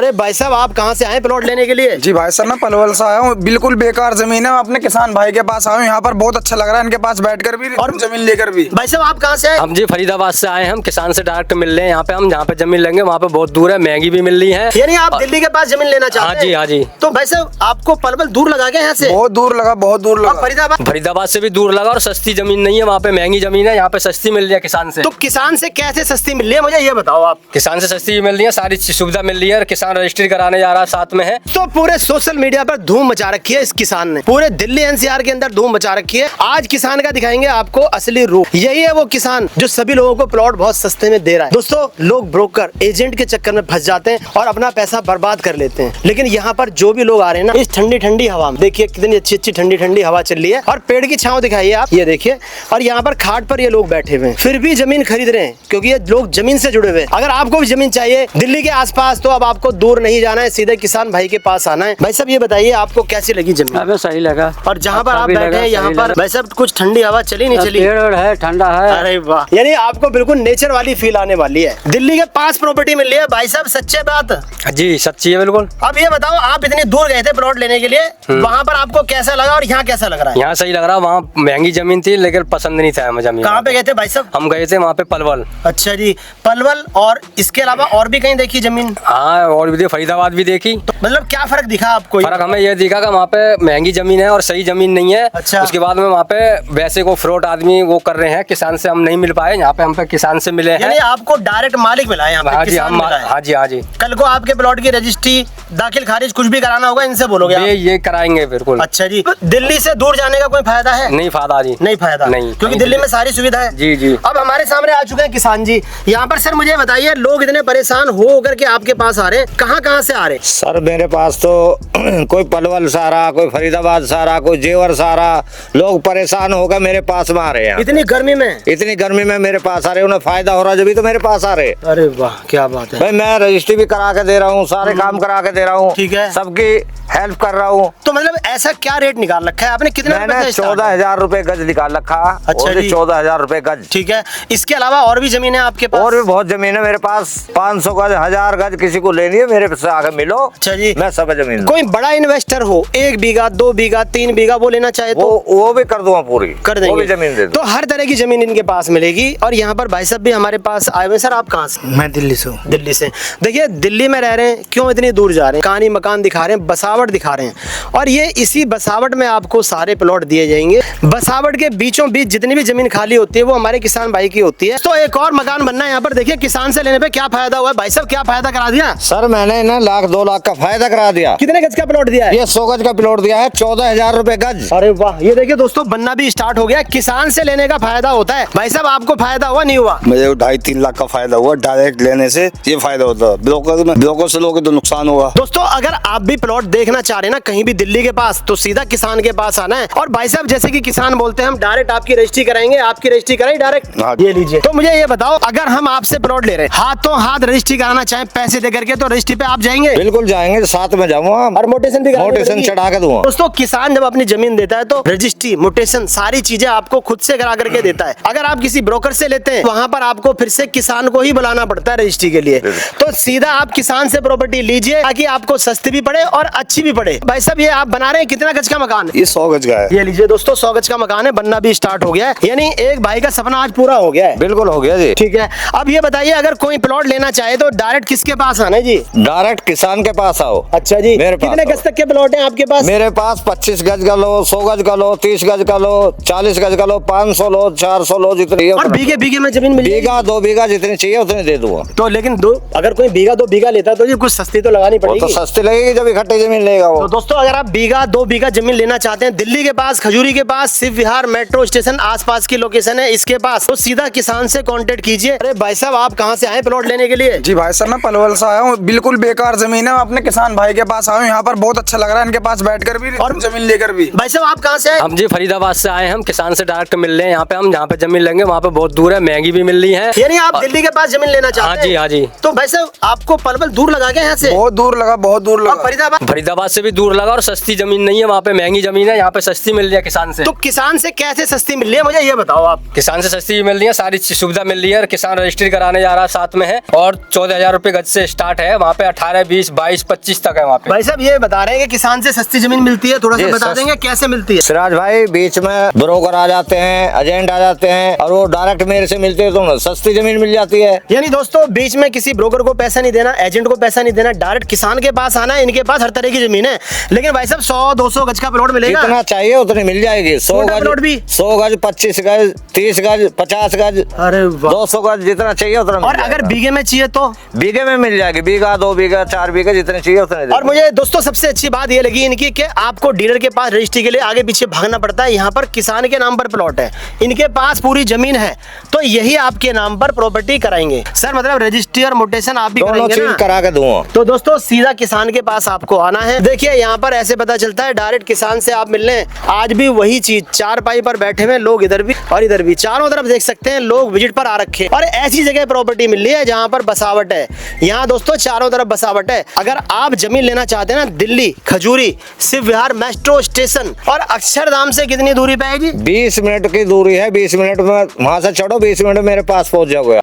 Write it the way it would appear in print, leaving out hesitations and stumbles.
अरे भाई साहब, आप कहाँ से आए प्लॉट लेने के लिए? जी भाई साहब, मैं पलवल से आया हूँ। बिल्कुल बेकार जमीन है। मैं अपने किसान भाई के पास आया हूँ। यहाँ पर बहुत अच्छा लग रहा है इनके पास बैठकर भी और जमीन लेकर भी। भाई साहब, आप कहाँ से आए? हम जी फरीदाबाद से आए हैं। हम किसान से डायरेक्ट मिल रहे हैं। यहाँ पे हम जहाँ पे जमीन लेंगे वहाँ पे बहुत दूर है, महंगी भी मिल रही है। यानी आप दिल्ली के पास जमीन लेना चाहते हैं? हाँ जी, हाँ जी। तो भाई साहब, आपको पलवल दूर लगा क्या यहाँ से? बहुत दूर लगा, बहुत दूर लगा। फरीदाबाद से भी दूर लगा और सस्ती जमीन नहीं है वहाँ पे, महंगी जमीन है। यहाँ पे सस्ती मिल रही है किसान से। तो किसान से कैसे सस्ती मिल रही है, मुझे ये बताओ आप। किसान से सस्ती मिल रही है, सारी सुविधा मिल रही है। किसान रजिस्ट्री कराने जा रहा है, साथ में है। तो पूरे सोशल मीडिया पर धूम मचा रखी है इस किसान ने, पूरे दिल्ली एनसीआर के अंदर धूम मचा रखी है। आज किसान का दिखाएंगे आपको असली रूप। यही है वो किसान जो सभी लोगों को प्लॉट बहुत सस्ते में दे रहा है। दोस्तों, लोग ब्रोकर एजेंट के चक्कर में फंस जाते हैं और अपना पैसा बर्बाद कर लेते हैं। लेकिन यहाँ पर जो भी लोग आ रहे हैं ना, इस ठंडी ठंडी हवा में देखिए कितनी अच्छी अच्छी ठंडी ठंडी हवा चल रही है और पेड़ की छांव दिखाइए आप, ये देखिए। और यहाँ पर खाट पर ये लोग बैठे हुए हैं, फिर भी जमीन खरीद रहे हैं क्योंकि ये लोग जमीन से जुड़े हुए हैं। अगर आपको भी जमीन चाहिए दिल्ली के आसपास, तो अब आपको दूर नहीं जाना है, सीधे किसान भाई के पास आना है। भाई साहब, ये बताइए आपको कैसी लगी जमीन? हमें सही लगा। और जहाँ पर आप बैठे हैं यहाँ पर भाई साहब कुछ ठंडी हवा चली नहीं चली? पेड़ है, ठंडा है। अरे वाह, यानी आपको बिल्कुल नेचर वाली फील आने वाली है। दिल्ली के पास प्रॉपर्टी मिल रही है भाई साहब, सच्चे बात? जी सच्ची है बिल्कुल। अब ये बताओ, आप इतनी दूर गए थे प्लॉट लेने के लिए, वहाँ पर आपको कैसा लगा और यहाँ कैसा लग रहा है? यहाँ सही लग रहा है, वहाँ महंगी जमीन थी लेकिन पसंद नहीं था हमें जमीन। कहाँ पे गए थे भाई साहब? हम गए थे वहाँ पे पलवल। अच्छा जी, पलवल। और इसके अलावा और भी कहीं देखी जमीन? हाँ, और भी फरीदाबाद भी देखी। तो मतलब क्या फर्क दिखा आपको? फर्क हमें ये दिखा कि वहाँ पे महंगी जमीन है और सही जमीन नहीं है। अच्छा। उसके बाद में वहाँ पे वैसे को फ्रॉड आदमी वो कर रहे हैं, किसान से हम नहीं मिल पाए। यहाँ पे हम पे किसान से मिले हैं। यानी आपको डायरेक्ट मालिक मिला है यहाँ पे? हाँ जी, किसान मिला है? हाँ जी, हाँ जी। कल को आपके प्लॉट की रजिस्ट्री दाखिल खारिज कुछ भी कराना होगा, इनसे बोलोगे आप? ये कराएंगे बिल्कुल। अच्छा जी। तो दिल्ली से दूर जाने का कोई फायदा है? नहीं फायदा जी, नहीं फायदा, नहीं, क्योंकि दिल्ली में सारी सुविधा है। जी जी। अब हमारे सामने आ चुके हैं किसान जी। यहाँ पर सर मुझे बताइए, लोग इतने परेशान हो करके आपके पास आ रहे हैं, कहाँ कहाँ से आ रहे हैं? सर मेरे पास तो कोई पलवल से आ रहा, कोई फरीदाबाद से आ रहा, कोई जेवर से आ रहा। लोग परेशान होकर मेरे पास में आ रहे हैं। इतनी गर्मी में? इतनी गर्मी में मेरे पास आ रहे, उन्हें फायदा हो रहा जब तो मेरे पास आ रहे। अरे वाह, क्या बात है भाई, मैं रजिस्ट्री भी करा के दे रहा हूँ, सारे काम करा के दे रहा हूँ। ठीक है। सबकी हेल्प कर रहा हूँ। तो मतलब ऐसा क्या रेट निकाल रखा है आपने? कितने? मैंने 14,000 रुपए गज निकाल रखा। अच्छा जी। 14,000 रुपए गज। ठीक है। इसके अलावा और भी जमीन है आपके पास? और भी बहुत जमीन है मेरे पास। 500 गज, 1000 गज, किसी को लेनी है मेरे से आके मिलो। अच्छा जी। मैं सब जमीन। कोई बड़ा इन्वेस्टर हो, 1 बीघा 2 बीघा 3 बीघा वो लेना चाहे तो वो भी कर दूंगा, पूरी कर देंगे। वो भी जमीन दे तो हर तरह की जमीन इनके पास मिलेगी। और यहाँ पर भाई साहब भी हमारे पास आए हुए। सर आप कहाँ से? मैं दिल्ली से हूँ। दिल्ली से। देखिए, दिल्ली में रह रहे हैं, क्यों इतनी दूर जा रहे हैं? कहानी मकान दिखा रहे हैं, बसावट दिखा रहे हैं। और ये इसी बसावट में आपको सारे प्लॉट दिए जाएंगे। बसावट के बीचों बीच जितनी भी जमीन खाली होती है वो हमारे किसान भाई की होती है। तो एक और मकान बनना है यहाँ पर। देखिए, किसान से लेने पे क्या फायदा हुआ है भाई साहब, क्या फायदा करा दिया? सर मैंने ना 1,00,000 2 लाख का फायदा करा दिया। कितने गज का प्लॉट दिया है? ये 100 गज का प्लॉट दिया है, 14,000 रुपए गज। अरे वाह, ये देखिए दोस्तों, बनना भी स्टार्ट हो गया। किसान से लेने का फायदा होता है। भाई साहब, आपको फायदा हुआ नहीं हुआ? मुझे 2.5-3 लाख का फायदा हुआ डायरेक्ट लेने से। ये फायदा होता है, ब्रोकर से लोगे तो नुकसान होगा। दोस्तों, अगर आप भी प्लॉट देखना चाह रहे हैं ना कहीं भी दिल्ली के पास, तो सीधा किसान के पास आना है। और भाई साहब, जैसे कि किसान बोलते हैं, हम डायरेक्ट आपकी रजिस्ट्री कराएंगे। आपकी रजिस्ट्री कराई डायरेक्ट? हाँ। ये लीजिए। तो मुझे ये बताओ, अगर हम आपसे प्लॉट ले रहे हैं, हाथों हाथ रजिस्ट्री कराना चाहें पैसे दे करके, तो रजिस्ट्री पे आप जाएंगे? बिल्कुल जाएंगे, साथ में जाऊंगा। और मोटेशन भी मोटेशन चढ़ा के दूंगा। दोस्तों, किसान जब अपनी जमीन देता है तो रजिस्ट्री, मोटेशन, सारी चीजें आपको खुद से करा करके देता है। अगर आप किसी ब्रोकर से लेते हैं, वहाँ पर आपको फिर से किसान को ही बुलाना पड़ता है रजिस्ट्री के लिए। तो सीधा आप किसान से प्रॉपर्टी लीजिए, ताकि आपको सस्ती भी पड़े और अच्छी भी पड़े। भाई साहब, ये आप बना रहे हैं, कितना गज का मकान है? ये 100 गज का है। ये लीजिए दोस्तों, 100 गज का मकान है, बनना भी स्टार्ट हो गया है। यानी एक भाई का सपना आज पूरा हो गया है। बिल्कुल हो गया जी। ठीक है। अब ये बताइए, अगर कोई प्लॉट लेना चाहे तो डायरेक्ट किसके पास आना है जी? डायरेक्ट किसान के पास आओ। अच्छा जी। मेरे पास कितने गज तक के प्लॉट हैं आपके पास? मेरे पास 25 गज का लो, 100 गज का लो, 30 गज का लो, 40 गज का लो, 500 लो, 400 लो, जितनी। और बीघे बीघे में जमीन मिल जाएगी? बीघा 2 बीघा जितनी चाहिए उतनी दे दूंगा। तो लेकिन अगर कोई बीघा 2 बीघा लेता है तो ये कुछ सस्ती तो लगानी वो पड़ेगी। तो सस्ती लगेगी जब इकट्ठे जमीन लेगा वो। तो दोस्तों, अगर आप बीघा 2 बीघा जमीन लेना चाहते हैं, दिल्ली के पास, खजूरी के पास, शिव विहार मेट्रो स्टेशन आसपास की लोकेशन है इसके पास, तो सीधा किसान से कांटेक्ट कीजिए। अरे भाई साहब, आप कहाँ से आए प्लॉट लेने के लिए? जी भाई साहब, मैं पलवल से आया हूँ। बिल्कुल बेकार जमीन है। मैं अपने किसान भाई के पास आया हूँ। यहाँ पर बहुत अच्छा लग रहा है इनके पास बैठकर भी और जमीन लेकर भी। भाई साहब, आप कहाँ से आए? हम जी फरीदाबाद से आए हैं। हम किसान से डायरेक्ट मिल रहे हैं। यहाँ पे हम जहाँ पे जमीन लेंगे वहाँ पे बहुत दूर है, महंगी भी मिल रही है। यानी आप दिल्ली के पास जमीन लेना चाहते हैं? हाँ जी, हाँ जी। तो भाई साहब, आपको पलवल दूर लगा के यहाँ से? बहुत दूर लगा, बहुत दूर और लगा। फरीदाबाद से भी दूर लगा और सस्ती जमीन नहीं है वहाँ पे, महंगी जमीन है, यहाँ पे सस्ती मिल रही है किसान से। तो किसान से कैसे सस्ती मिल रही है, मुझे ये बताओ आप। किसान से सस्ती मिल रही है, सारी सुविधा मिल रही है, और किसान रजिस्ट्री कराने जा रहा है साथ में है, और 14,000 रुपए गज से स्टार्ट है वहाँ पे, 18, 20, 22, 25 तक है वहाँ पे। भाई साहब ये बता रहे हैं कि किसान से सस्ती जमीन मिलती है, थोड़ा सा जी, बता देंगे कैसे मिलती है। सिराज भाई, बीच में ब्रोकर आ जाते हैं, एजेंट आ जाते हैं, और वो डायरेक्ट मेरे से मिलते हैं तो सस्ती जमीन मिल जाती है। यानी दोस्तों बीच में किसी ब्रोकर को पैसा नहीं देना, एजेंट को पैसा नहीं देना, डायरेक्ट किसान के पास आना है। इनके पास हर तरह की जमीन है, लेकिन भाई साहब 100-200 गज का प्लॉट मिलेगा। जितना चाहिए उतनी मिल जाएगी। 100 छोटा गज, प्लॉट भी? 100 गज, 25 गज, 30 गज, 50 गज, अरे वाह। 200 गज, जितना चाहिए उतना मिल और जाएगा। अगर बीघे में चाहिए तो बीघे में मिल जाएगी, बीघा, 2 बीघा, 4 बीघा, जितने चाहिए उतने दे और मुझे दोस्तों सबसे अच्छी बात ये लगी इनकी कि आपको डीलर के पास रजिस्ट्री के लिए आगे पीछे भागना पड़ता है। यहाँ पर किसान के नाम पर प्लॉट है, इनके पास पूरी जमीन है, तो यही आपके नाम पर प्रॉपर्टी कराएंगे। सर मतलब रजिस्ट्री और मोटेशन आप भी दोनों कराएंगे चीज ना? करा के दूंगा। तो दोस्तों सीधा किसान के पास आपको आना है। देखिए यहाँ पर ऐसे पता चलता है डायरेक्ट किसान से आप मिलने। आज भी वही चीज, चारपाई पर बैठे हुए लोग, इधर भी और इधर भी, चारों तरफ देख सकते हैं लोग विजिट पर आ रखे हैं। और ऐसी जगह प्रॉपर्टी मिल रही है जहाँ पर बसावट है। यहाँ दोस्तों चारों तरफ बसावट है। अगर आप जमीन लेना चाहते हैं ना, दिल्ली खजूरी शिव विहार मेट्रो स्टेशन और अक्षरधाम से कितनी दूरी पे है जी? 20 मिनट की दूरी है। 20 मिनट में वहां से चढ़ो, 20 मिनट में मेरे पास पहुंच जाओगे।